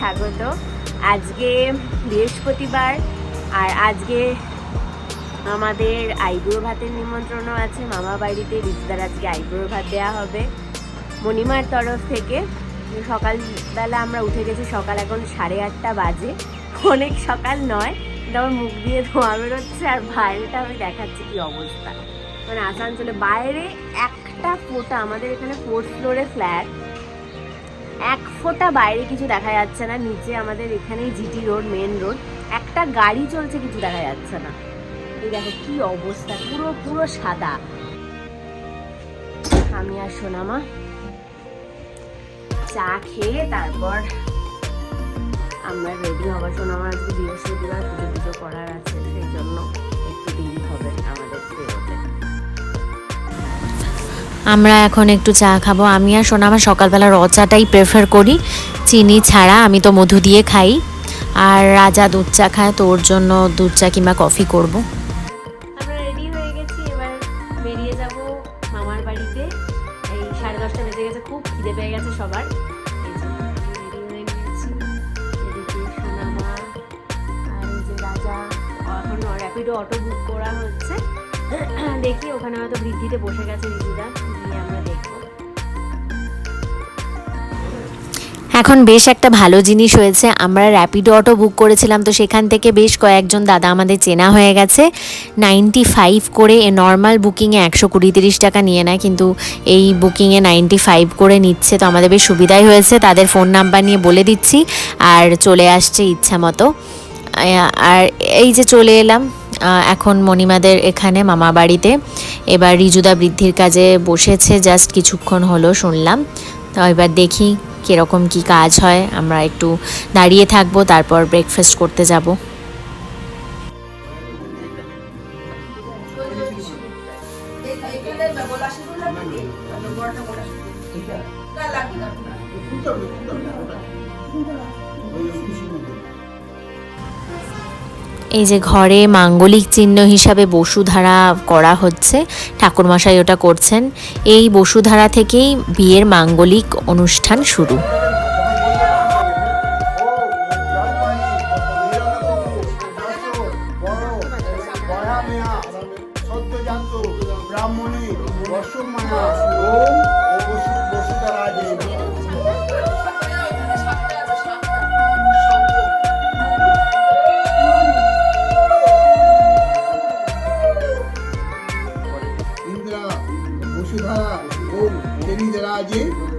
স্বাগত। আজকে বৃহস্পতিবার আর আজকে আমাদের আইবুড়ো ভাতের নিমন্ত্রণও আছে মামা বাড়িতে। রিজুদার আজকে আইবুড়ো ভাত দেওয়া হবে মণিমার তরফ থেকে। সকালবেলা আমরা উঠে গেছি, সকাল এখন 8:30 বাজে। অনেক সকাল নয়, কিন্তু আমার মুখ দিয়ে ধোঁয়া বেরোচ্ছে আর বাইরেটা আমি দেখাচ্ছি কি অবস্থা। মানে আসানসোলে বাইরে একটা ফোঁটা, আমাদের এখানে 4th ফ্লোরে ফ্ল্যাট, এক ফোঁটা বাইরে কিছু দেখা যাচ্ছে না। নিচে আমাদের এখানেই জিটি রোড, মেন রোড, একটা গাড়ি চলছে কিছু দেখা যাচ্ছে না। এই দেখো কি অবস্থা, পুরো পুরো সাদা। আমি আর সোনামা চা খেয়ে তারপর আমরা রেডি হবো। সোনামা আজকে বৃহস্পতিবার পুজো করার আছে, সেই জন্য একটু দেরি হবে আমাদের বেরোতে। আমরা এখন একটু চা খাবো। আমি আর সোনামা সকালবেলা র চাটাই প্রেফার করি, চিনি ছাড়া। আমি তো মধু দিয়ে খাই, আর রাজা দুধ চা খায়, তো ওর জন্য দুধ চা কিংবা কফি করব। আমরা রেডি হয়ে গেছি, এবার বেরিয়ে যাব মামার বাড়িতে। এই 10:30 বেজে গেছে, খুব খিদে পেয়ে গেছে সবার। এই যে রেডি হয়ে গেছি, এদিকে সোনামা আর এই যে রাজা। এখন র্যাপিডো অটো বুক করা হচ্ছে। দেখি ওখানে হয়তো বৃদ্ধিতে বসে গেছে রিজুদা, গিয়ে আমরা দেখবো। এখন বেশ একটা ভালো জিনিস হয়েছে, আমরা র্যাপিডো অটো বুক করেছিলাম, তো সেখান থেকে বেশ কয়েকজন দাদা আমাদের চেনা হয়ে গেছে। 95 করে, নর্মাল বুকিংয়ে 120-130 টাকা নিয়ে নেয়, কিন্তু এই বুকিংয়ে 95 করে নিচ্ছে। তো আমাদের বেশ সুবিধাই হয়েছে, তাদের ফোন নাম্বার নিয়ে বলে দিচ্ছি আর চলে আসছে ইচ্ছা মতো। আর এই যে চলে এলাম এখন মণিমাদের এখানে মামা বাড়িতে। এবার রিজুদা বৃদ্ধির কাজে বসেছে, জাস্ট কিছুক্ষণ হলো শুনলাম। তো এবার দেখি কীরকম কি কাজ হয়। আমরা একটু দাঁড়িয়ে থাকবো, তারপর ব্রেকফাস্ট করতে যাব। এই যে ঘরে মাঙ্গলিক চিহ্ন হিসাবে বসুধারা করা হচ্ছে, ঠাকুরমশাই ওটা করছেন। এই বসুধারা থেকেই বিয়ের মাঙ্গলিক অনুষ্ঠান শুরু।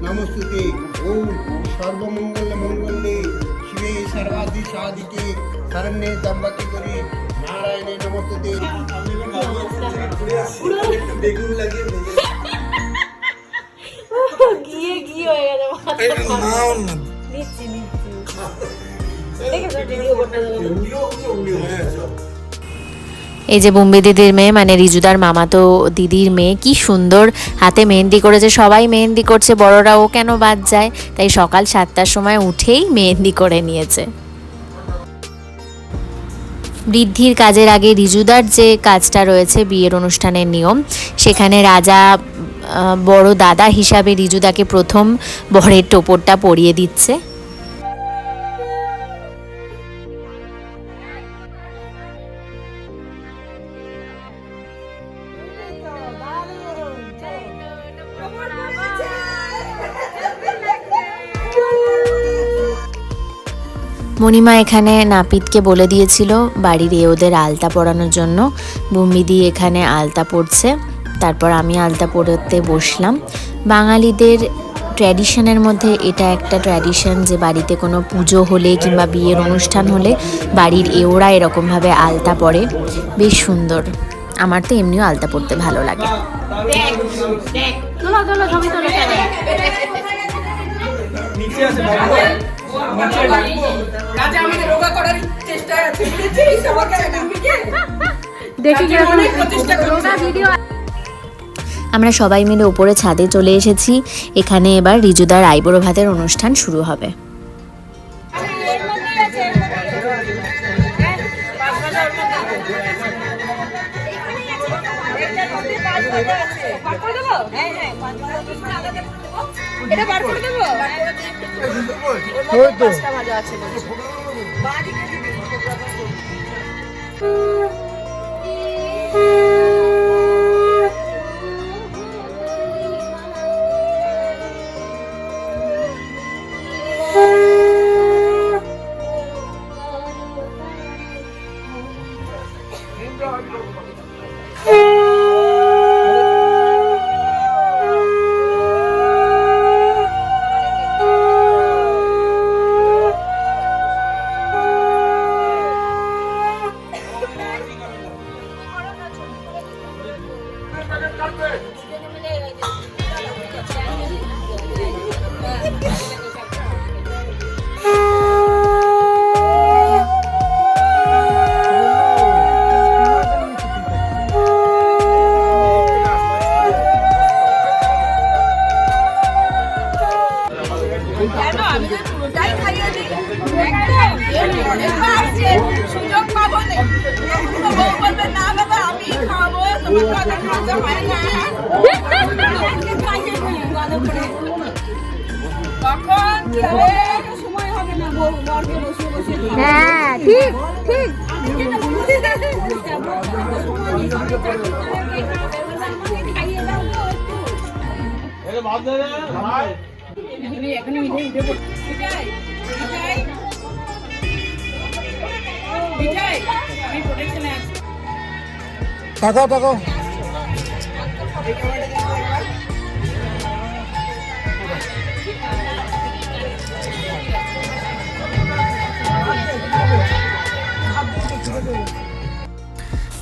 नमस्ते ओम सर्वमंगल मंगल्ये शिवे सर्वादि साधिके शरण्ये त्र्यंबके गौरी नारायणे नमस्ते। বেগুন লাগিয়ে গিয়ে গিয়ে হয়ে গেছে নিচ্ছি দেখে ভিডিও করতে হবে। এই যে বোম্বে দিদির মেয়ে, মানে রিজুদার মামাতো দিদির মেয়ে, কি সুন্দর হাতে মেহেন্দি করেছে। সবাই মেহেন্দি করছে, বড়রা, ও কেন বাদ যায়? তাই সকাল 7টার সময় উঠেই মেহেন্দি করে নিয়েছে। বৃদ্ধির কাজের আগে রিজুদার যে কাজটা রয়েছে বিয়ের অনুষ্ঠানের নিয়ম, সেখানে রাজা বড় দাদা হিসাবে রিজুদাকে প্রথম বরের টোপরটা পরিয়ে দিচ্ছে। মণিমা এখানে নাপিতকে বলে দিয়েছিল বাড়ির ওদের আলতা পরানোর জন্য। বুম্বিদি এখানে আলতা পরছে, তারপর আমি আলতা পরতে বসলাম। বাঙালিদের ট্র্যাডিশনের মধ্যে এটা একটা ট্র্যাডিশন যে বাড়িতে কোনো পুজো হলে কিংবা বিয়ের অনুষ্ঠান হলে বাড়ির এওরা এরকমভাবে আলতা পরে, বেশ সুন্দর। আমার তো এমনিও আলতা পরতে ভালো লাগে। আমরা সবাই মিলে উপরে ছাদে চলে এসেছি। এখানে এবার রিজুদার আইবুড়ো ভাতের অনুষ্ঠান শুরু হবে। এটা বার করে দেবো। ওই তো ভাজা আছে বলছে। কেন আমি তো পুরোটাই খাইয়ে দিই একদম এবার আসছে সুযোগ পাবো না তো বউ বলবে না বাবা আমি খাবো তোমার কথা খাওয়া হয় না খাইয়ে দিই গালে পড়ে কখন কি হবে সময় হবে না বউ বরকে বসে বসে হ্যাঁ ঠিক ঠিক খাইয়ে দাও এখানে মিঠাই আমি প্রোটেকশনে আছি টাকা টাকা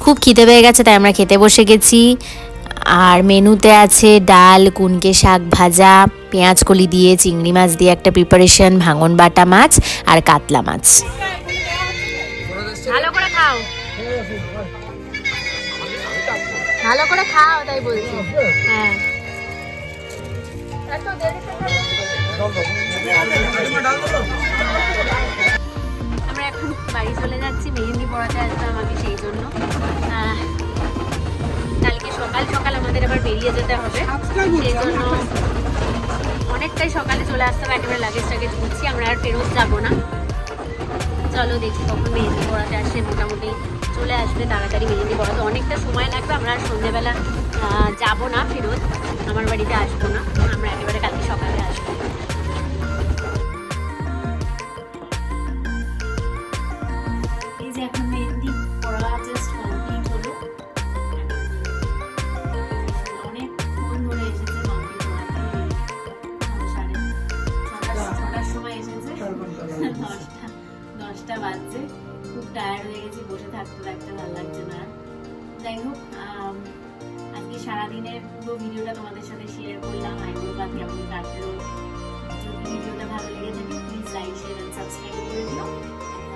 খুব খিদে পেয়ে গেছে তাই আমরা খেতে বসে গেছি। আর মেনুতে আছে ডাল, কুনকে শাক ভাজা, পেঁয়াজ কলি দিয়ে, চিংড়ি মাছ দিয়ে একটা প্রিপারেশন, ভাঙন বাটা মাছ আর কাতলা মাছ। ভালো করে খাও, ভালো করে খাও তাই বলছি। হ্যাঁ আমরা এখন বাড়ি চলে যাচ্ছি, মেহেন্দি পড়াতে আসবে আমাকে, সেই জন্য কালকে সকাল সকাল আমাদের আবার বেরিয়ে যেতে হবে, সেই জন্য অনেকটাই সকালে চলে আসতে হবে। একেবারে লাগেজ টাগেজ দিচ্ছি, আমরা আর ফেরত যাবো না। চলো দেখি কখন মেহেন্দি পড়াতে আসে, মোটামুটি চলে আসবে তাড়াতাড়ি। মেহেন্দি পড়াতে অনেকটা সময় লাগবে, আমরা আর সন্ধ্যেবেলা যাবো না, ফেরত আমার বাড়িতে আসবো না, আমরা একেবারে কালকে সকালে আসবো। এই যে এখন মেহেন্দি পড়া জাস্ট কমপ্লিট হলো, অনেকক্ষণ ধরে এসেছে মাম্পি পড়াতে, 6টার সময় এসেছে, 10টা বাজছে। খুব টায়ার্ড হয়ে গেছি, বসে থাকতে থাকতে ভালো লাগছে না। যাই হোক, আজকে সারাদিনের পুরো ভিডিওটা তোমাদের সাথে শেয়ার করলাম, আইবুড়ো ভাত কেমন কাটলো। যদি ভিডিওটা ভালো লেগে থাকে please like, share and subscribe করে দিও।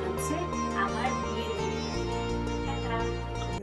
হচ্ছে আমার বিয়ের ভিডিও।